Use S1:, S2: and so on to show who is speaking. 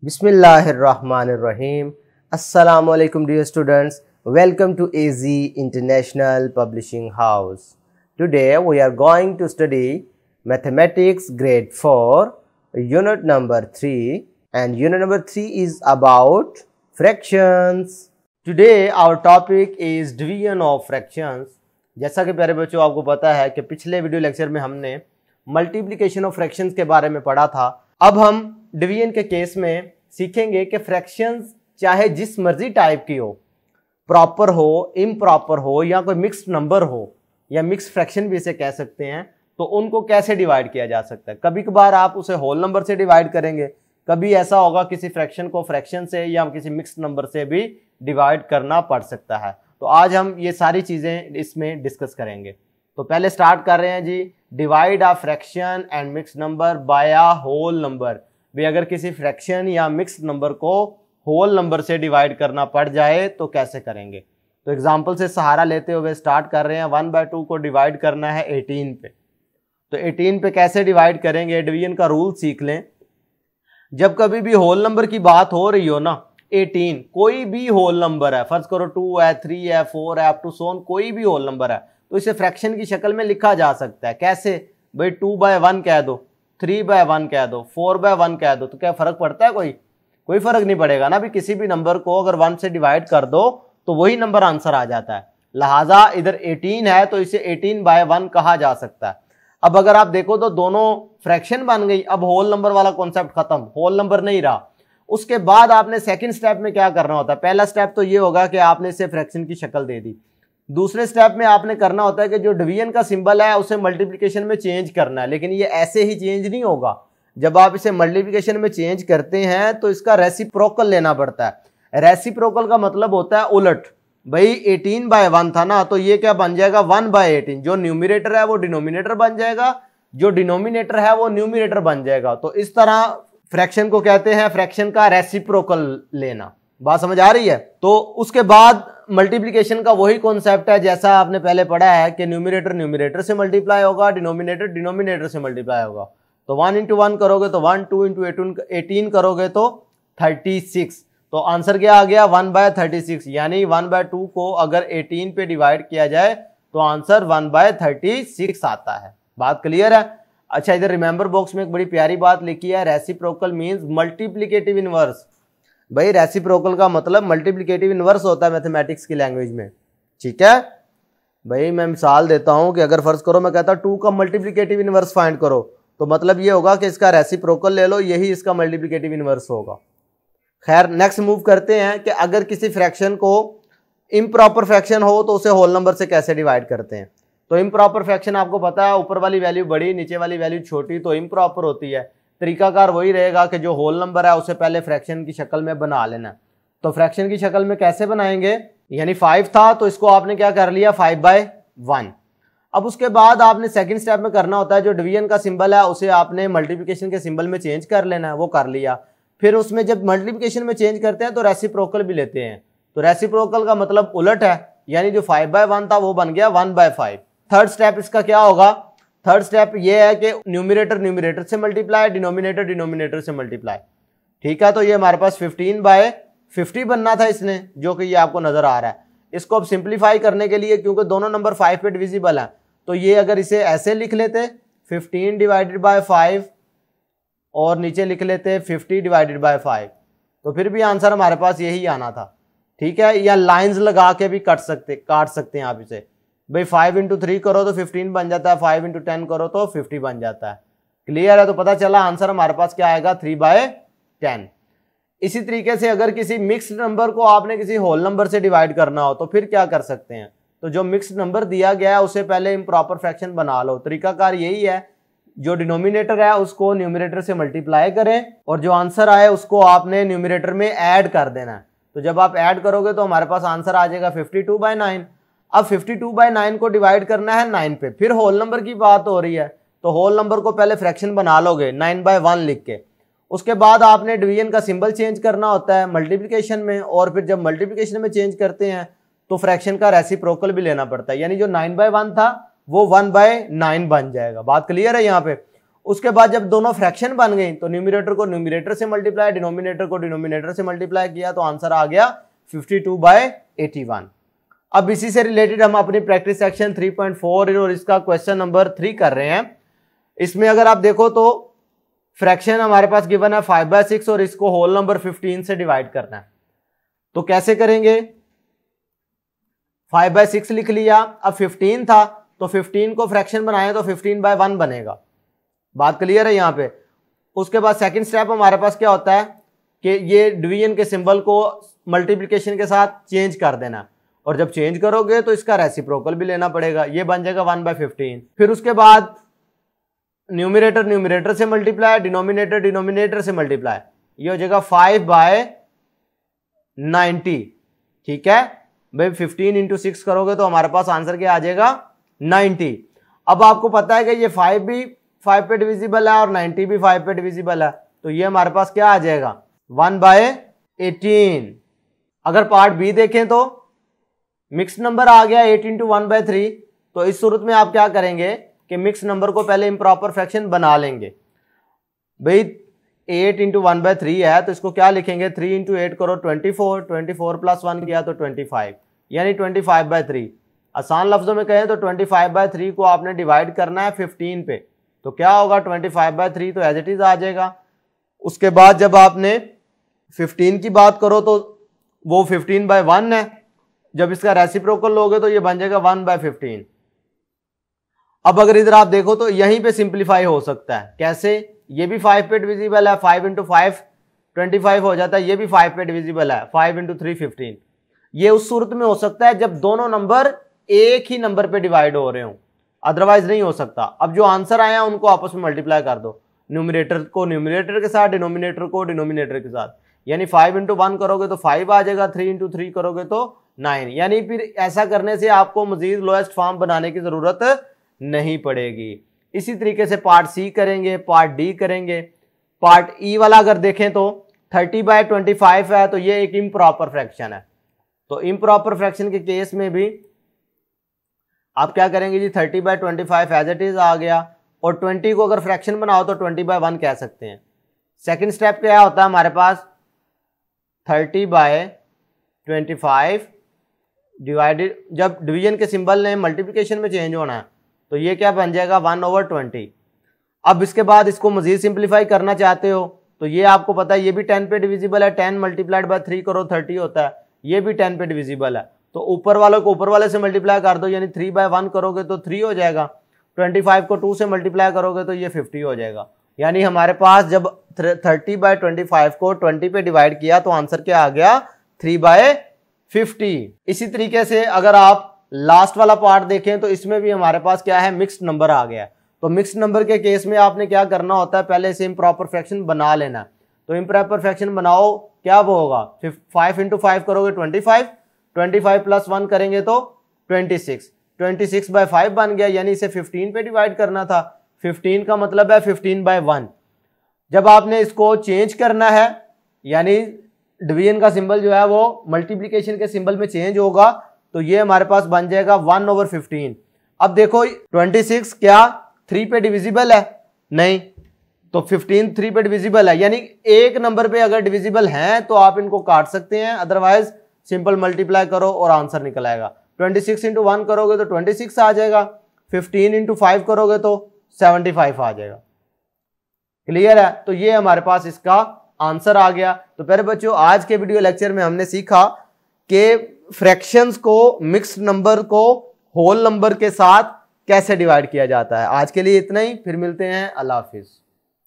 S1: Bismillahirrahmanirrahim. Assalamualaikum dear students. Welcome to AZ International Publishing House. Today we are going to study Mathematics Grade 4, Unit number 3, and Unit number 3 is about fractions. Today our topic is division of fractions. जैसा कि प्यारे बच्चों आपको पता है कि पिछले video lecture में हमने मल्टीप्लिकेशन ऑफ फ्रैक्शंस के बारे में पढ़ा था। अब हम डिवीजन के केस में सीखेंगे कि फ्रैक्शंस चाहे जिस मर्जी टाइप की हो, प्रॉपर हो, इम्प्रॉपर हो या कोई मिक्स्ड नंबर हो या मिक्स फ्रैक्शन भी इसे कह सकते हैं, तो उनको कैसे डिवाइड किया जा सकता है। कभी कभार आप उसे होल नंबर से डिवाइड करेंगे, कभी ऐसा होगा किसी फ्रैक्शन को फ्रैक्शन से या किसी मिक्स्ड नंबर से भी डिवाइड करना पड़ सकता है। तो आज हम ये सारी चीज़ें इसमें डिस्कस करेंगे। तो पहले स्टार्ट कर रहे हैं जी, divide a fraction and mixed number by a whole number. भी अगर किसी फ्रैक्शन या मिक्स्ड नंबर को होल नंबर से डिवाइड करना पड़ जाए तो कैसे करेंगे। तो एग्जांपल से सहारा लेते हुए स्टार्ट कर रहे हैं। 1/2 को डिवाइड करना है 18 पे, तो 18 पे कैसे डिवाइड करेंगे, डिवीजन का रूल सीख लें। जब कभी भी होल नंबर की बात हो रही हो ना, 18 कोई भी होल नंबर है, फर्ज करो 2 है, 3 है, 4 है, अप टू सो ऑन, कोई भी होल नंबर है, तो इसे फ्रैक्शन की शक्ल में लिखा जा सकता है। कैसे भाई, 2/1 कह दो, 3/1 कह दो, 4/1 कह दो, तो क्या फर्क पड़ता है? कोई फर्क नहीं पड़ेगा ना। भी किसी भी नंबर को अगर 1 से डिवाइड कर दो तो वही नंबर आंसर आ जाता है। लिहाजा इधर 18 है तो इसे 18/1 कहा जा सकता है। अब अगर आप देखो तो दोनों फ्रैक्शन बन गई, अब होल नंबर वाला कॉन्सेप्ट खत्म, होल नंबर नहीं रहा। उसके बाद आपने सेकंड स्टेप में क्या करना होता है। पहला स्टेप तो ये होगा कि आपने इसे फ्रैक्शन की शक्ल दे दी। दूसरे स्टेप में आपने करना होता है कि जो डिवीजन का सिंबल है उसे मल्टीप्लिकेशन में चेंज करना है। लेकिन ये ऐसे ही चेंज नहीं होगा। जब आप इसे मल्टीप्लिकेशन में चेंज करते हैं तो इसका रेसिप्रोकल लेना पड़ता है। रेसिप्रोकल का मतलब होता है उलट। भाई 18/1 था ना, तो ये क्या बन जाएगा, 1/18। जो न्यूमरेटर है वो डिनोमिनेटर बन जाएगा, जो डिनोमिनेटर है वो न्यूमरेटर बन जाएगा। तो इस तरह फ्रैक्शन को कहते हैं फ्रैक्शन का रेसिप्रोकल लेना। बात समझ आ रही है? तो उसके बाद मल्टीप्लिकेशन का वही कॉन्सेप्ट है जैसा आपने पहले पढ़ा है कि न्यूमरेटर न्यूमरेटर से मल्टीप्लाई होगा, डिनोमिनेटर डिनोमिनेटर से मल्टीप्लाई होगा। तो 1 × 1 करोगे तो 1, 2 × 18 करोगे तो 36। तो आंसर क्या आ गया, 1/36। यानी 1/2 को अगर 18 पे डिवाइड किया जाए तो आंसर 1/36 आता है। बात क्लियर है? अच्छा, इधर रिमेंबर बॉक्स में एक बड़ी प्यारी बात लिखी है, रेसिप्रोकल मीन्स मल्टीप्लिकेटिव इनवर्स। भाई रेसिप्रोकल का मतलब मल्टीप्लिकेटिव इनवर्स होता है मैथमेटिक्स की लैंग्वेज में। ठीक है भाई, मैं मिसाल देता हूं कि अगर फर्ज करो मैं कहता 2 का मल्टीप्लिकेटिव इनवर्स फाइंड करो, तो मतलब ये होगा कि इसका रेसिप्रोकल ले लो, यही इसका मल्टीप्लिकेटिव इनवर्स होगा। खैर, नेक्स्ट मूव करते हैं कि अगर किसी फ्रैक्शन को इम्प्रॉपर फ्रैक्शन हो तो उसे होल नंबर से कैसे डिवाइड करते हैं। तो इम्प्रॉपर फ्रैक्शन आपको पता है, ऊपर वाली वैल्यू बड़ी, नीचे वाली वैल्यू छोटी, तो इम्प्रॉपर होती है। तरीकाकार वही रहेगा कि जो होल नंबर है उसे पहले फ्रैक्शन की शक्ल में बना लेना। तो फ्रैक्शन की शक्ल में कैसे बनाएंगे, यानी 5 था तो इसको आपने क्या कर लिया, 5/1। अब उसके बाद आपने सेकंड स्टेप में करना होता है, जो डिवीजन का सिंबल है उसे आपने मल्टीप्लिकेशन के सिंबल में चेंज कर लेना है। वो कर लिया। फिर उसमें जब मल्टीप्लिकेशन में चेंज करते हैं तो रेसिप्रोकल भी लेते हैं। तो रेसिप्रोकल का मतलब उलट है, यानी जो 5/1 था वो बन गया 1/5। थर्ड स्टेप इसका क्या होगा, थर्ड स्टेप ये है कि न्यूमरेटर न्यूमरेटर से मल्टीप्लाई, डिनोमिनेटर डिनोमिनेटर से मल्टीप्लाई। ठीक है, तो ये हमारे पास 15/50 बनना था इसने, जो कि ये आपको नजर आ रहा है। इसको अब सिंप्लीफाई करने के लिए, क्योंकि दोनों नंबर 5 पे डिविजिबल है, तो ये अगर इसे ऐसे लिख लेते 15/5 और नीचे लिख लेते 50/5, तो फिर भी आंसर हमारे पास यही आना था। ठीक है, या लाइंस लगा के भी काट सकते हैं आप इसे। भाई 5 × 3 करो तो 15 बन जाता है, 5 × 10 करो तो 50 बन जाता है। क्लियर है? तो पता चला आंसर हमारे पास क्या आएगा, 3/10। इसी तरीके से अगर किसी मिक्स्ड नंबर को आपने किसी होल नंबर से डिवाइड करना हो तो फिर क्या कर सकते हैं। तो जो मिक्स्ड नंबर दिया गया है उसे पहले इम्प्रॉपर फ्रैक्शन बना लो। तरीकाकार यही है, जो डिनोमिनेटर है उसको न्यूमरेटर से मल्टीप्लाई करें और जो आंसर आए उसको आपने न्यूमरेटर में ऐड कर देना है। तो जब आप ऐड करोगे तो हमारे पास आंसर आ जाएगा 52/9। अब 52/9 को डिवाइड करना है 9 पे। फिर होल नंबर की बात हो रही है, तो होल नंबर को पहले फ्रैक्शन बना लोगे 9/1 लिख के। उसके बाद आपने डिवीजन का सिंबल चेंज करना होता है मल्टीप्लिकेशन में, और फिर जब मल्टीप्लिकेशन में चेंज करते हैं तो फ्रैक्शन का रेसिप्रोकल भी लेना पड़ता है, यानी जो 9/1 था वो 1/9 बन जाएगा। बात क्लियर है यहाँ पे? उसके बाद जब दोनों फ्रैक्शन बन गई तो न्यूमरेटर को न्यूमरेटर से मल्टीप्लाई, डिनोमिनेटर को डिनोमिनेटर से मल्टीप्लाई किया तो आंसर आ गया 52/81। अब इसी से रिलेटेड हम अपनी प्रैक्टिस सेक्शन 3.4 और इसका क्वेश्चन नंबर 3 कर रहे हैं। इसमें अगर आप देखो तो फ्रैक्शन हमारे पास गिवन है 5/6 और इसको होल नंबर 15 से डिवाइड करना है। तो कैसे करेंगे, 5/6 लिख लिया, अब 15 था तो 15 को फ्रैक्शन बनाए तो 15/1 बनेगा। बात क्लियर है यहाँ पे। उसके बाद सेकंड स्टेप हमारे पास क्या होता है कि ये डिवीजन के सिंबल को मल्टीप्लिकेशन के साथ चेंज कर देना, और जब चेंज करोगे तो इसका रेसिप्रोकल भी लेना पड़ेगा, ये बन जाएगा 1/15। फिर उसके बाद न्यूमरेटर न्यूमरेटर से मल्टीप्लाई, डिनोमिनेटर डिनोमिनेटर से मल्टीप्लाई, ये हो जाएगा 5/90। ठीक है भाई, 15 × 6 करोगे तो हमारे पास आंसर क्या आ जाएगा 90। अब आपको पता है कि ये 5 भी 5 पे डिविजिबल है और 90 भी 5 पे डिविजिबल है, तो ये हमारे पास क्या आ जाएगा 1/18। अगर पार्ट बी देखें तो मिक्स नंबर आ गया 8 × 1/3, तो इस सूरत में आप क्या करेंगे कि मिक्स नंबर को पहले इम्प्रॉपर फ्रैक्शन बना लेंगे। भाई 8 × 1/3 है तो इसको क्या लिखेंगे, 3 × 8 करो 24, 24 + 1 किया तो 25, यानी 25/3। आसान लफ्जों में कहें तो 25/3 को आपने डिवाइड करना है 15 पे, तो क्या होगा 25/3 तो एज इट इज आ जाएगा। उसके बाद जब आपने 15 की बात करो तो वो 15/1 है, जब इसका रेसिप्रोकल लोगे तो ये बन जाएगा 1/15। अब अगर इधर आप देखो तो यहीं पे सिंप्लीफाई हो सकता है, कैसे, ये भी 5 पे डिविजिबल है, 5 × 5 25 हो जाता है, ये भी 5 पे डिविजिबल है, 5 × 3 15। ये उस सूरत में हो सकता है जब दोनों नंबर एक ही नंबर पे डिवाइड हो रहे हो, अदरवाइज नहीं हो सकता। अब जो आंसर आया उनको आपस में मल्टीप्लाई कर दो, न्यूमरेटर को न्यूमरेटर के साथ, डिनोमिनेटर को डिनोमिनेटर के साथ, यानी 5 × 1 करोगे तो 5 आ जाएगा, 3 × 3 करोगे तो 9, यानी फिर ऐसा करने से आपको मजीद लोएस्ट फॉर्म बनाने की जरूरत नहीं पड़ेगी। इसी तरीके से पार्ट सी करेंगे, पार्ट डी करेंगे। पार्ट ई वाला अगर देखें तो 30/25 है, तो ये एक इम्प्रॉपर फ्रैक्शन है, तो इम्प्रॉपर फ्रैक्शन के केस में भी आप क्या करेंगे जी, 30/25 एज इट इज आ गया, और 20 को अगर फ्रैक्शन बनाओ तो 20/1 कह सकते हैं। सेकंड स्टेप क्या होता है हमारे पास, 30/25 डिवाइडेड, जब डिवीजन के सिंबल ने मल्टीप्लिकेशन में चेंज होना है तो ये क्या बन जाएगा 1/20। अब इसके बाद इसको मजीद सिंप्लीफाई करना चाहते हो तो ये आपको पता है ये भी 10 पे डिविजिबल है, 10 × 3 करो 30 होता है, ये भी 10 पे डिविजिबल है, तो ऊपर वालों को ऊपर वाले से मल्टीप्लाई कर दो, यानी 3/1 करोगे तो 3 हो जाएगा, 25 को 2 से मल्टीप्लाई करोगे तो ये 50 हो जाएगा। यानी हमारे पास जब 30/25 को 20 पे डिवाइड किया तो आंसर क्या आ गया 3/50। इसी तरीके से अगर आप लास्ट वाला पार्ट देखें तो इसमें भी हमारे पास क्या है, मिक्स्ड नंबर आ गया। तो मिक्स्ड नंबर के केस में आपने क्या करना होता है, पहले से इम्प्रॉपर फ्रैक्शन बना लेना। तो इम्प्रॉपर फ्रैक्शन बनाओ, क्या वो होगा 5 × 5 करोगे 25, 25 + 1 करेंगे तो 26, 26/5 बन गया, यानी इसे 15 पे डिवाइड करना था। 15 का मतलब है 15/1। जब आपने इसको चेंज करना है, यानी डिवीजन का सिंबल जो है वो मल्टीप्लिकेशन के सिंबल में चेंज होगा, तो ये हमारे पास बन जाएगा 1/15। अब देखो 26 क्या 3 पे डिविजिबल है, नहीं, तो 15 3 पे डिविजिबल है, यानी एक नंबर पे अगर डिविजिबल हैं तो आप इनको काट सकते हैं, अदरवाइज सिंपल मल्टीप्लाई करो और आंसर निकल आएगा। 26 × 1 करोगे तो 26 आ जाएगा, 15 × 5 करोगे तो 75 आ जाएगा। क्लियर है, तो ये हमारे पास इसका आंसर आ गया। तो प्यारे बच्चों, आज के वीडियो लेक्चर में हमने सीखा कि फ्रैक्शंस को, मिक्स्ड नंबर को होल नंबर के साथ कैसे डिवाइड किया जाता है। आज के लिए इतना ही, फिर मिलते हैं, अल्लाह हाफिज।